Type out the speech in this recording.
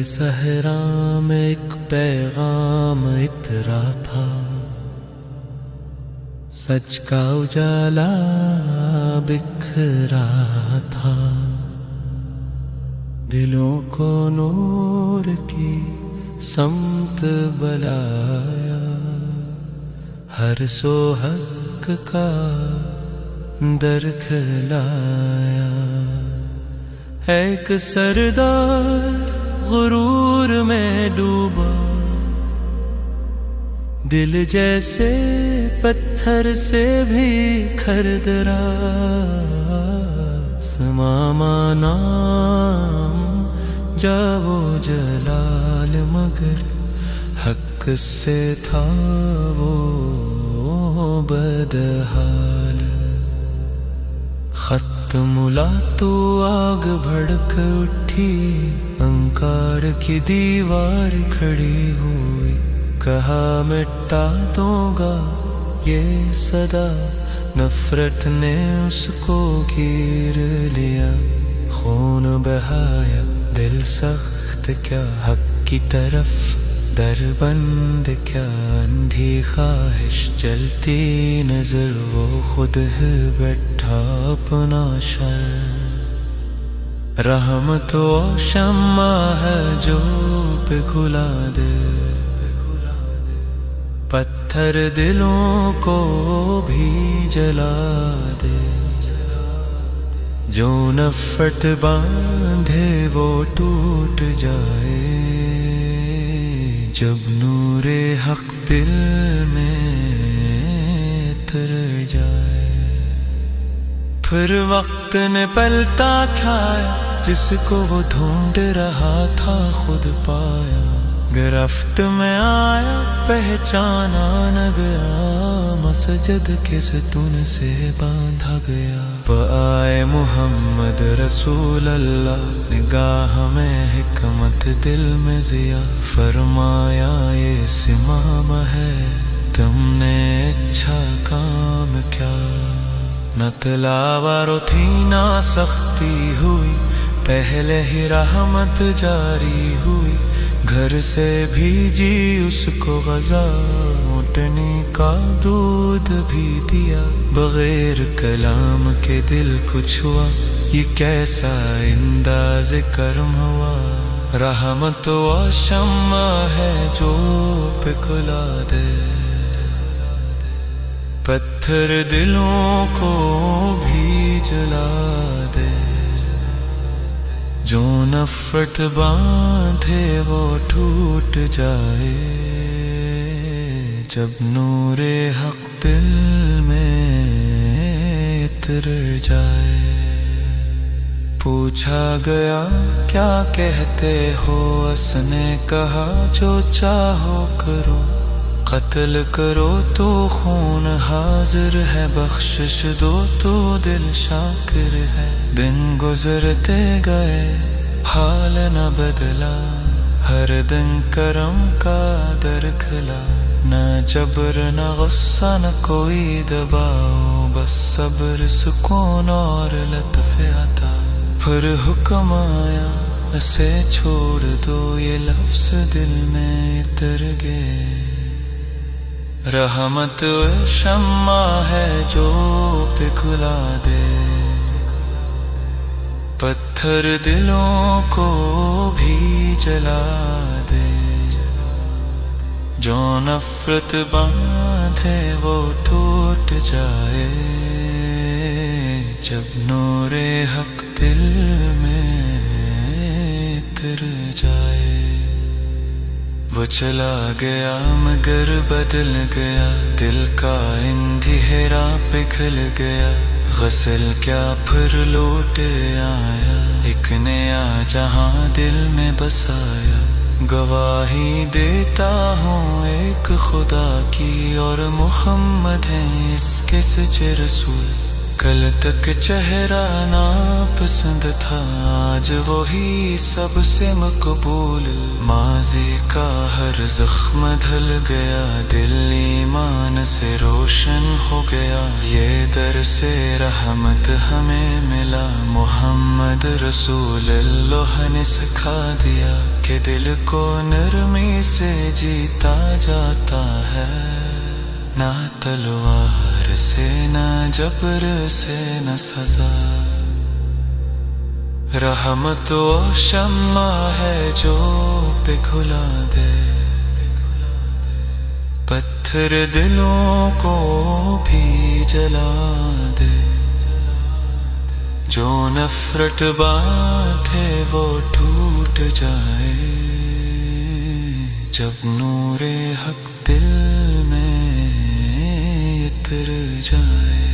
صحرا میں ایک پیغام اترا تھا، سچ کا اجالا بکھرا تھا، دلوں کو نور کی سمت بلایا، ہر سو حق کا در کھلایا۔ ایک سردار غرور میں ڈوبا، دل جیسے پتھر سے بھی کھردرا، سماما نام جاو جلال، مگر حق سے تھا وہ بدحال۔ خط ملا تو آگ بھڑک اٹھی، انکار کی دیوار کھڑی ہوئی، کہا مٹا دوں گا یہ صدا، نفرت نے اس کو گھیر لیا، خون بہایا دل سخت کیا، حق کی طرف در بند کیا، اندھی خواہش جلتی نظر، وہ خود ہے بیٹھا اپنا شر۔ رحمت و شمع ہے جو پگھلا دے، پتھر دلوں کو بھی جلا دے، جو نفرت باندھے وہ ٹوٹ جائے، جب نور حق دل میں اتر جائے۔ پھر وقت نے پلٹا کھایا، جس کو وہ ڈھونڈ رہا تھا خود پایا، گرفت میں آیا پہچانا نہ گیا، مسجد کے ستون سے باندھا گیا۔ آئے محمد رسول اللہ، نگاہ میں حکمت دل میں ضیا، فرمایا یہ سمام ہے تم نے اچھا کام کیا، نہ تلاوار تھی نہ سختی ہوئی، پہلے ہی رحمت جاری ہوئی، گھر سے بھیجی اس کو غذا، اونٹنی کا دودھ بھی دیا، بغیر کلام کے دل کو چھوا، یہ کیسا انداز کرم ہوا، رحمت و شمع ہے جو پگھلا دے، پتھر دلوں کو بھی جلا دے، جو نفرت باندھے وہ ٹوٹ جائے، جب نور حق دل میں اتر جائے۔ پوچھا گیا کیا کہتے ہو، اس نے کہا جو چاہو کرو، قتل کرو تو خون حاضر ہے، بخشش دو تو دل شاکر ہے، دن گزرتے گئے حال نہ بدلا، ہر دن کرم کا در کھلا، نہ جبر نہ غصہ نہ کوئی دباؤ، بس صبر سکون اور لطف عطا، پھر حکم آیا اسے چھوڑ دو، یہ لفظ دل میں اتر گئے، رحمت و شمع ہے جو پگھلا دے، پتھر دلوں کو بھی جلا دے، جو نفرت باندھے وہ ٹوٹ جائے، جب نور حق دل میں اتر جائے۔ وہ چلا گیا مگر بدل گیا، دل کا اندھیرا پگھل گیا، غسل کیا پھر لوٹ آیا، ایک نیا جہاں دل میں بسایا، گواہی دیتا ہوں ایک خدا کی، اور محمد ہے اس کے سچے رسول، کل تک چہرہ ناپسند تھا، آج وہی سب سے مقبول، ماضی کا ہر زخم دھل گیا، دل ایمان سے روشن ہو گیا، یہ در سے رحمت ہمیں ملا، محمد رسول اللہ نے سکھا دیا کہ دل کو نرمی سے جیتا جاتا ہے، نہ تلوار سے نہ جبر سے نہ سزا، رحمت وہ شمع ہے جو پگھلا دے، پتھر دلوں کو بھی جلا دے، جو نفرت باندھے وہ ٹوٹ جائے، جب نور حق دل میں اتر جائے۔